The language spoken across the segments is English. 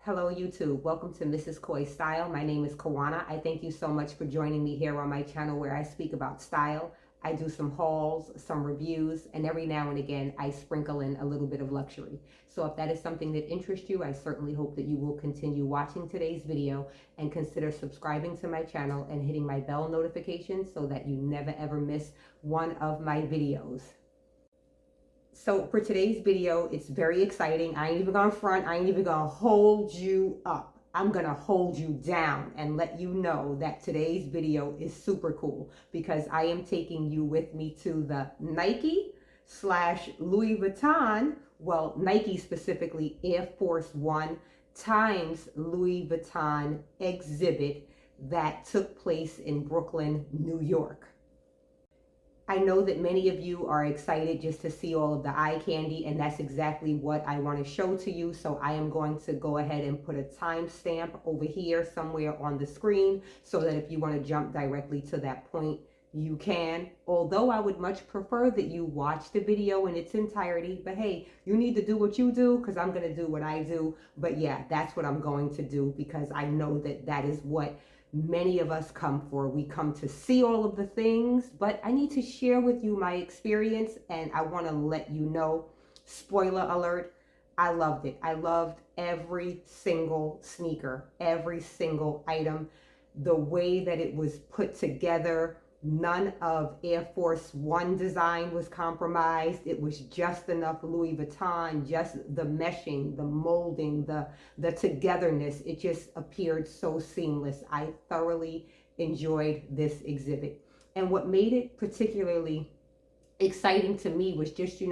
Hello YouTube, welcome to Mrs. Koi Style. My name is Kawana. I thank you so much for joining me here on my channel where I speak about style. I do some hauls, some reviews, and every now and again I sprinkle in a little bit of luxury. So if that is something that interests you, I certainly hope that you will continue watching today's video and consider subscribing to my channel and hitting my bell notification so that you never ever miss one of my videos. So for today's video, it's very exciting. I ain't even gonna front. I ain't even gonna hold you up. I'm gonna hold you down and let you know that today's video is super cool because I am taking you with me to the Nike/Louis Vuitton, well, Nike specifically Air Force One times Louis Vuitton exhibit that took place in Brooklyn, New York. I know that many of you are excited just to see all of the eye candy, and that's exactly what I want to show to you. So I am going to go ahead and put a timestamp over here somewhere on the screen so that if you want to jump directly to that point, you can. Although I would much prefer that you watch the video in its entirety, but hey, you need to do what you do because I'm going to do what I do. But yeah, that's what I'm going to do because I know that that is what many of us come for. We come to see all of the things, but I need to share with you my experience, and I want to let you know, spoiler alert, I loved it. I loved every single sneaker, every single item, the way that it was put together. None of Air Force One design was compromised. It was just enough Louis Vuitton, just the meshing, the molding, the togetherness. It just appeared so seamless. I thoroughly enjoyed this exhibit. And what made it particularly exciting to me was just,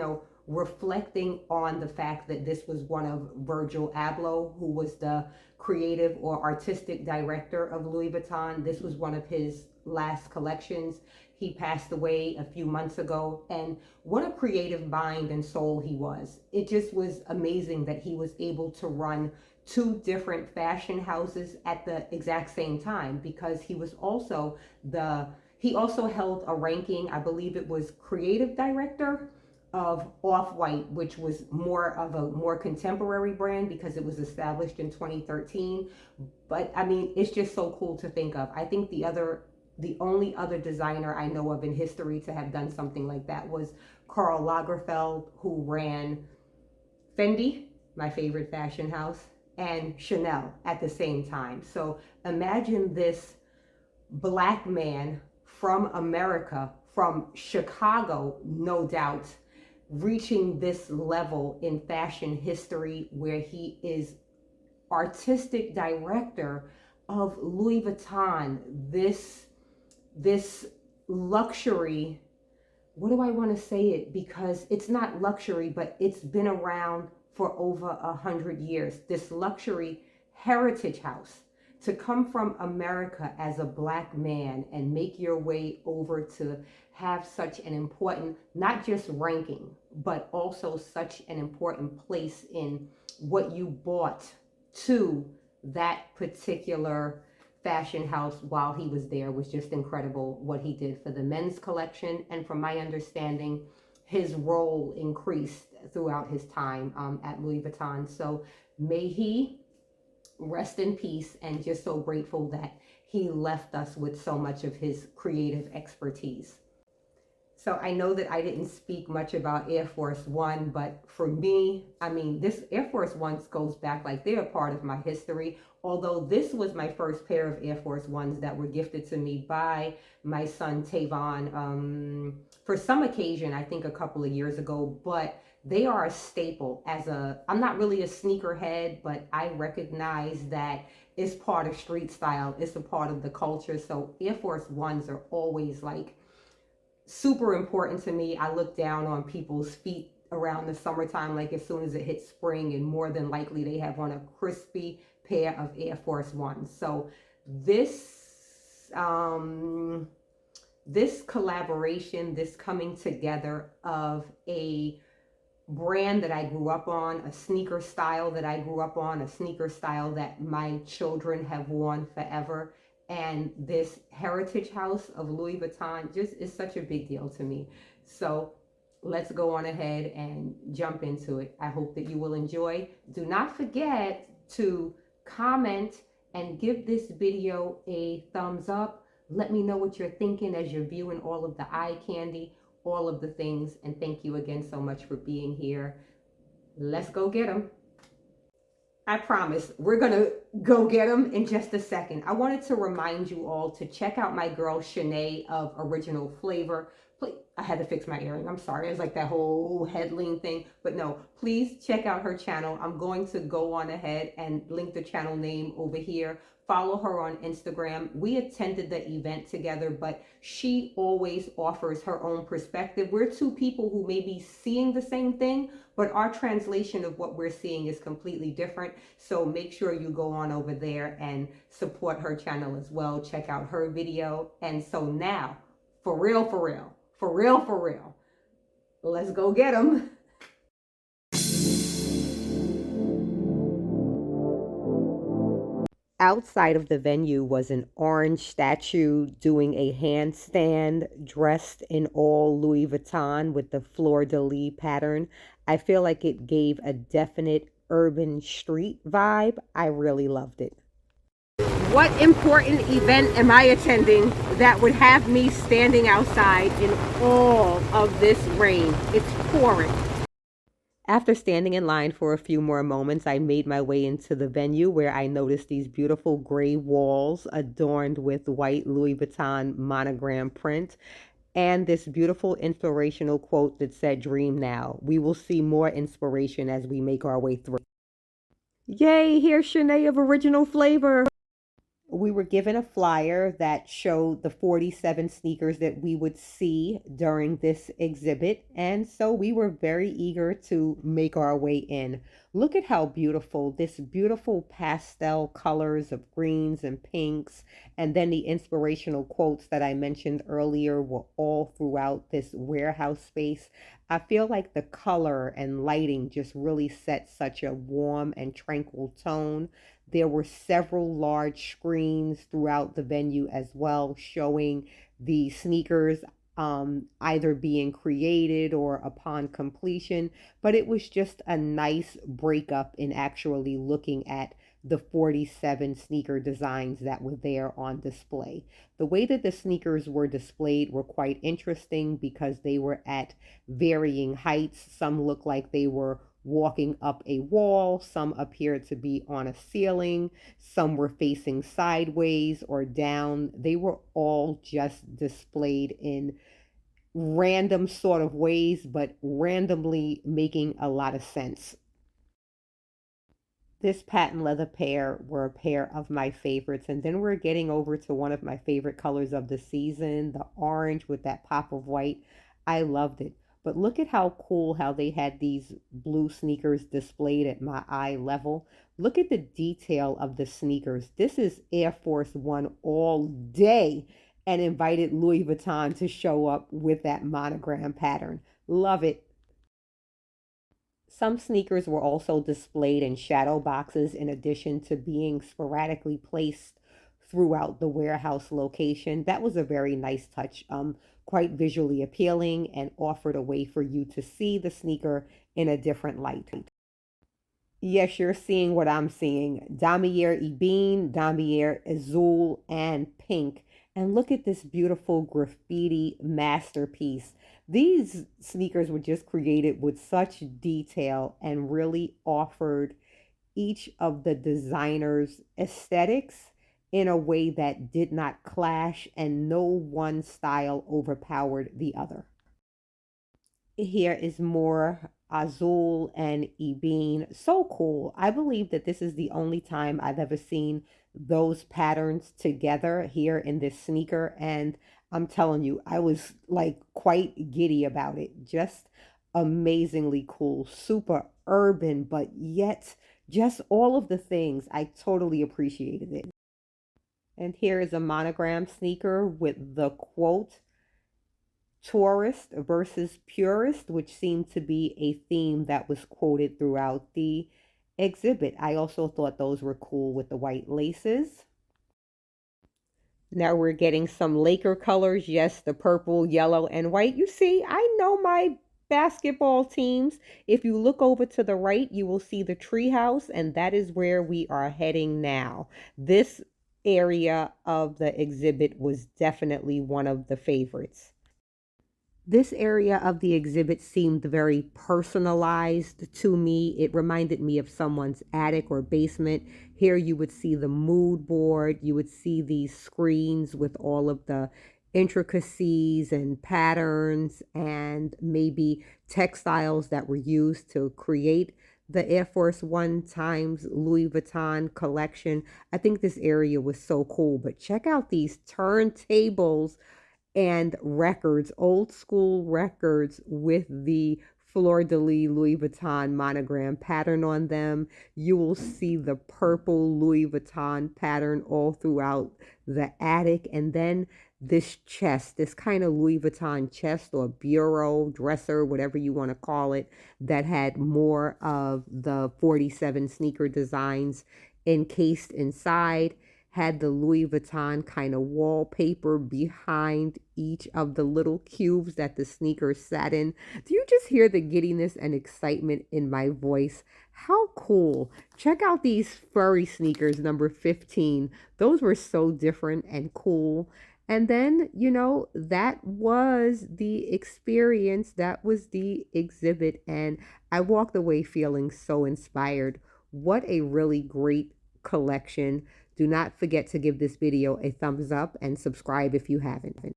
reflecting on the fact that this was one of Virgil Abloh, who was the creative or artistic director of Louis Vuitton. This was one of his last collections. He passed away a few months ago, and what a creative mind and soul he was. It just was amazing that he was able to run two different fashion houses at the exact same time, because he also held a ranking, I believe it was creative director of Off-White, which was more of a more contemporary brand because it was established in 2013. But I mean, it's just so cool to think of. I think the only other designer I know of in history to have done something like that was Karl Lagerfeld, who ran Fendi, my favorite fashion house, and Chanel at the same time. So imagine this black man from America, from Chicago, no doubt, reaching this level in fashion history where he is artistic director of Louis Vuitton, this luxury. What do I want to say it? Because it's not luxury, but it's been around for over 100 years. This luxury heritage house, to come from America as a black man and make your way over to have such an important, not just ranking, but also such an important place in what you bought to that particular fashion house while he was there was just incredible. What he did for the men's collection, and from my understanding, his role increased throughout his time at Louis Vuitton. So may he rest in peace, and just so grateful that he left us with so much of his creative expertise. So I know that I didn't speak much about Air Force One, but for me, I mean, this Air Force Ones goes back, like they're a part of my history. Although this was my first pair of Air Force Ones that were gifted to me by my son Tavon for some occasion, I think a couple of years ago, but they are a staple. I'm not really a sneakerhead, but I recognize that it's part of street style. It's a part of the culture. So Air Force Ones are always like super important to me. I look down on people's feet around the summertime, like as soon as it hits spring, and more than likely they have on a crispy pair of Air Force Ones. So this collaboration, this coming together of a brand that I grew up on, a sneaker style that I grew up on, a sneaker style that my children have worn forever, and this heritage house of Louis Vuitton just is such a big deal to me. So let's go on ahead and jump into it. I hope that you will enjoy. Do not forget to comment, and give this video a thumbs up. Let me know what you're thinking as you're viewing all of the eye candy, all of the things. And thank you again so much for being here. Let's go get them. I promise we're going to go get them in just a second. I wanted to remind you all to check out my girl Shanai of Original Flavor. Please, I had to fix my earring. I'm sorry. It's like that whole head lean thing. But no, please check out her channel. I'm going to go on ahead and link the channel name over here. Follow her on Instagram. We attended the event together, but she always offers her own perspective. We're two people who may be seeing the same thing, but our translation of what we're seeing is completely different. So make sure you go on over there and support her channel as well. Check out her video. And so now, for real, for real, for real, for real, let's go get them. Outside of the venue was an orange statue doing a handstand dressed in all Louis Vuitton with the fleur-de-lis pattern. I feel like it gave a definite urban street vibe. I really loved it. What important event am I attending that would have me standing outside in all of this rain? It's pouring. After standing in line for a few more moments, I made my way into the venue where I noticed these beautiful gray walls adorned with white Louis Vuitton monogram print and this beautiful inspirational quote that said, "Dream now." We will see more inspiration as we make our way through. Yay, here's Shanai of Original Flavor. We were given a flyer that showed the 47 sneakers that we would see during this exhibit. And so we were very eager to make our way in. Look at how beautiful, this beautiful pastel colors of greens and pinks. And then the inspirational quotes that I mentioned earlier were all throughout this warehouse space. I feel like the color and lighting just really set such a warm and tranquil tone. There were several large screens throughout the venue as well, showing the sneakers either being created or upon completion. But it was just a nice breakup in actually looking at the 47 sneaker designs that were there on display. The way that the sneakers were displayed were quite interesting because they were at varying heights. Some looked like they were walking up a wall, some appeared to be on a ceiling, some were facing sideways or down. They were all just displayed in random sort of ways, but randomly making a lot of sense. This patent leather pair were a pair of my favorites. And then we're getting over to one of my favorite colors of the season, the orange with that pop of white. I loved it. But look at how cool how they had these blue sneakers displayed at my eye level. Look at the detail of the sneakers. This is Air Force One all day, and invited Louis Vuitton to show up with that monogram pattern. Love it. Some sneakers were also displayed in shadow boxes in addition to being sporadically placed throughout the warehouse location. That was a very nice touch, quite visually appealing and offered a way for you to see the sneaker in a different light. Yes, you're seeing what I'm seeing. Damier Ebene, Damier Azul, and Pink. And look at this beautiful graffiti masterpiece. These sneakers were just created with such detail and really offered each of the designer's aesthetics in a way that did not clash, and no one style overpowered the other. Here is more Azul and Ebene. So cool. I believe that this is the only time I've ever seen those patterns together here in this sneaker. And I'm telling you, I was like quite giddy about it. Just amazingly cool, super urban, but yet just all of the things. I totally appreciated it. And here is a monogram sneaker with the quote, "Tourist versus purist," which seemed to be a theme that was quoted throughout the exhibit. I also thought those were cool with the white laces. Now we're getting some Laker colors. Yes, the purple, yellow, and white. You see, I know my basketball teams. If you look over to the right, you will see the treehouse, and that is where we are heading now. This area of the exhibit was definitely one of the favorites. This area of the exhibit seemed very personalized to me. It reminded me of someone's attic or basement. Here you would see the mood board. You would see these screens with all of the intricacies and patterns and maybe textiles that were used to create the Air Force One times Louis Vuitton collection. I think this area was so cool. But check out these turntables and records, old school records with the fleur de lis Louis Vuitton monogram pattern on them. You will see the purple Louis Vuitton pattern all throughout the attic. And then this chest, this kind of Louis Vuitton chest or bureau, dresser, whatever you want to call it, that had more of the 47 sneaker designs encased inside, had the Louis Vuitton kind of wallpaper behind each of the little cubes that the sneakers sat in. Do you just hear the giddiness and excitement in my voice? How cool. Check out these furry sneakers, number 15. Those were so different and cool. And then, that was the experience. That was the exhibit. And I walked away feeling so inspired. What a really great collection. Do not forget to give this video a thumbs up and subscribe if you haven't.